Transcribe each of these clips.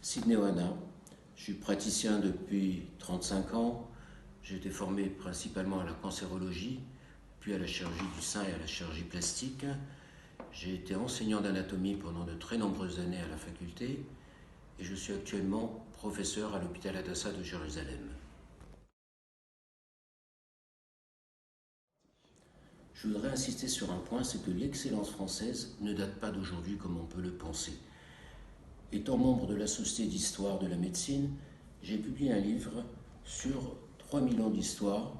Sidney Ohana. Je suis praticien depuis 35 ans. J'ai été formé principalement à la cancérologie, puis à la chirurgie du sein et à la chirurgie plastique. J'ai été enseignant d'anatomie pendant de très nombreuses années à la faculté et je suis actuellement professeur à l'hôpital Hadassah de Jérusalem. Je voudrais insister sur un point, c'est que l'excellence française ne date pas d'aujourd'hui comme on peut le penser. Étant membre de la Société d'histoire de la médecine, j'ai publié un livre sur 3000 ans d'histoire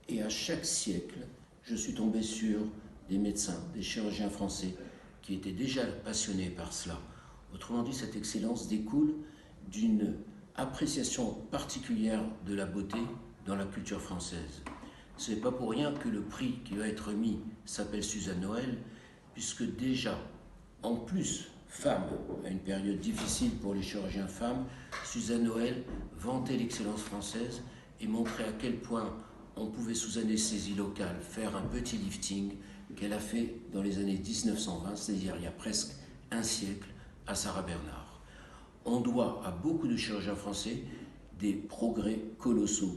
et à chaque siècle, je suis tombé sur des médecins, des chirurgiens français qui étaient déjà passionnés par cela. Autrement dit, cette excellence découle d'une appréciation particulière de la beauté dans la culture française. Ce n'est pas pour rien que le prix qui va être remis s'appelle Suzanne Noël, puisque déjà, en plus, femme, à une période difficile pour les chirurgiens femmes, Suzanne Noël vantait l'excellence française et montrait à quel point on pouvait, sous anesthésie locale, faire un petit lifting qu'elle a fait dans les années 1920, c'est-à-dire il y a presque un siècle, à Sarah Bernard. On doit à beaucoup de chirurgiens français des progrès colossaux.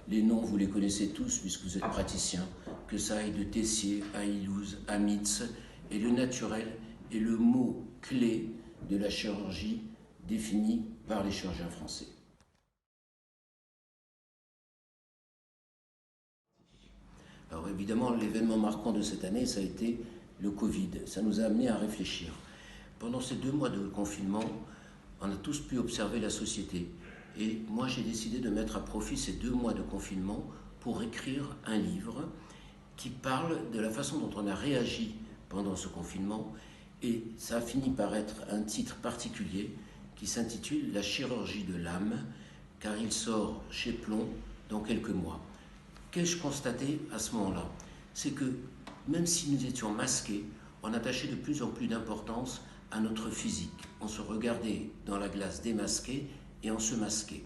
Les noms, vous les connaissez tous puisque vous êtes praticiens, que ça aille de Tessier à Illouz à Mitz, et le naturel est le mot clé de la chirurgie définie par les chirurgiens français. Alors évidemment, l'événement marquant de cette année, ça a été le Covid. Ça nous a amené à réfléchir. Pendant ces 2 mois de confinement, on a tous pu observer la société. Et moi, j'ai décidé de mettre à profit ces 2 mois de confinement pour écrire un livre qui parle de la façon dont on a réagi pendant ce confinement. Et ça a fini par être un titre particulier qui s'intitule « La chirurgie de l'âme », car il sort chez Plomb dans quelques mois. Qu'ai-je constaté à ce moment-là? C'est que même si nous étions masqués, on attachait de plus en plus d'importance à notre physique. On se regardait dans la glace démasqué et on se masquait.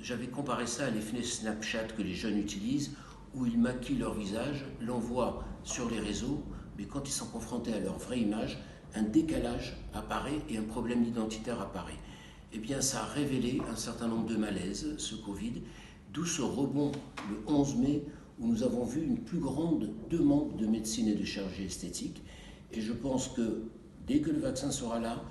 J'avais comparé ça à l'effet Snapchat que les jeunes utilisent, où ils maquillent leur visage, l'envoient sur les réseaux, mais quand ils sont confrontés à leur vraie image, un décalage apparaît et un problème identitaire apparaît. Eh bien, ça a révélé un certain nombre de malaises, ce Covid, d'où ce rebond le 11 mai, où nous avons vu une plus grande demande de médecine et de chirurgie esthétique. Et je pense que dès que le vaccin sera là,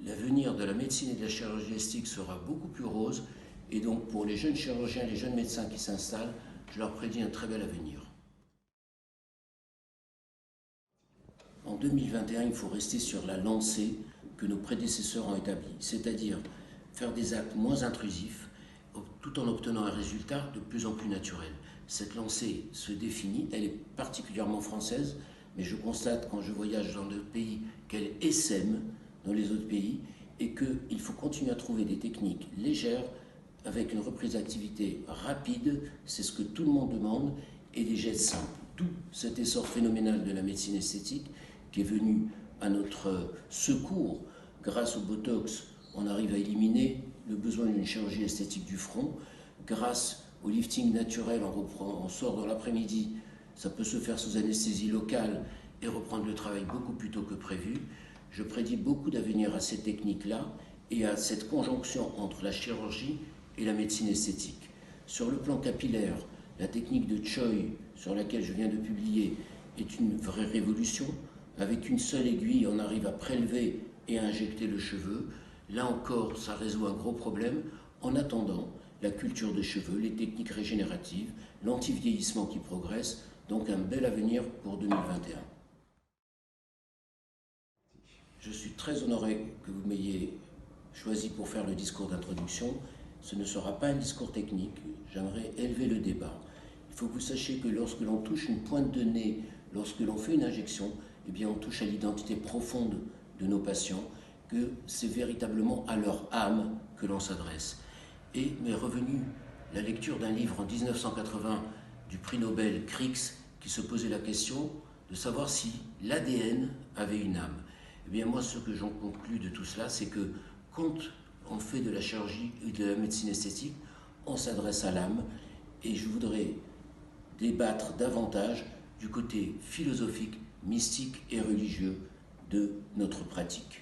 l'avenir de la médecine et de la chirurgie esthétique sera beaucoup plus rose. Et donc, pour les jeunes chirurgiens, les jeunes médecins qui s'installent, je leur prédis un très bel avenir. En 2021, il faut rester sur la lancée que nos prédécesseurs ont établie, c'est-à-dire faire des actes moins intrusifs, tout en obtenant un résultat de plus en plus naturel. Cette lancée se définit, elle est particulièrement française, mais je constate quand je voyage dans d'autres pays qu'elle essaime dans les autres pays et qu'il faut continuer à trouver des techniques légères avec une reprise d'activité rapide, c'est ce que tout le monde demande, et des gestes simples. D'où cet essor phénoménal de la médecine esthétique qui est venu à notre secours. Grâce au Botox, on arrive à éliminer le besoin d'une chirurgie esthétique du front. Grâce au lifting naturel, on sort dans l'après-midi, ça peut se faire sous anesthésie locale et reprendre le travail beaucoup plus tôt que prévu. Je prédis beaucoup d'avenir à ces techniques-là et à cette conjonction entre la chirurgie et la médecine esthétique. Sur le plan capillaire, la technique de Choi, sur laquelle je viens de publier, est une vraie révolution. Avec une seule aiguille, on arrive à prélever et à injecter le cheveu. Là encore, ça résout un gros problème. En attendant, la culture des cheveux, les techniques régénératives, l'anti-vieillissement qui progresse, donc un bel avenir pour 2021. Je suis très honoré que vous m'ayez choisi pour faire le discours d'introduction. Ce ne sera pas un discours technique, j'aimerais élever le débat. Il faut que vous sachiez que lorsque l'on touche une pointe de nez, lorsque l'on fait une injection, eh bien on touche à l'identité profonde de nos patients, que c'est véritablement à leur âme que l'on s'adresse. Et m'est revenue la lecture d'un livre en 1980 du prix Nobel Crookes qui se posait la question de savoir si l'ADN avait une âme. Eh bien moi, ce que j'en conclus de tout cela, c'est que quand on fait de la chirurgie et de la médecine esthétique, on s'adresse à l'âme, et je voudrais débattre davantage du côté philosophique, mystique et religieux de notre pratique.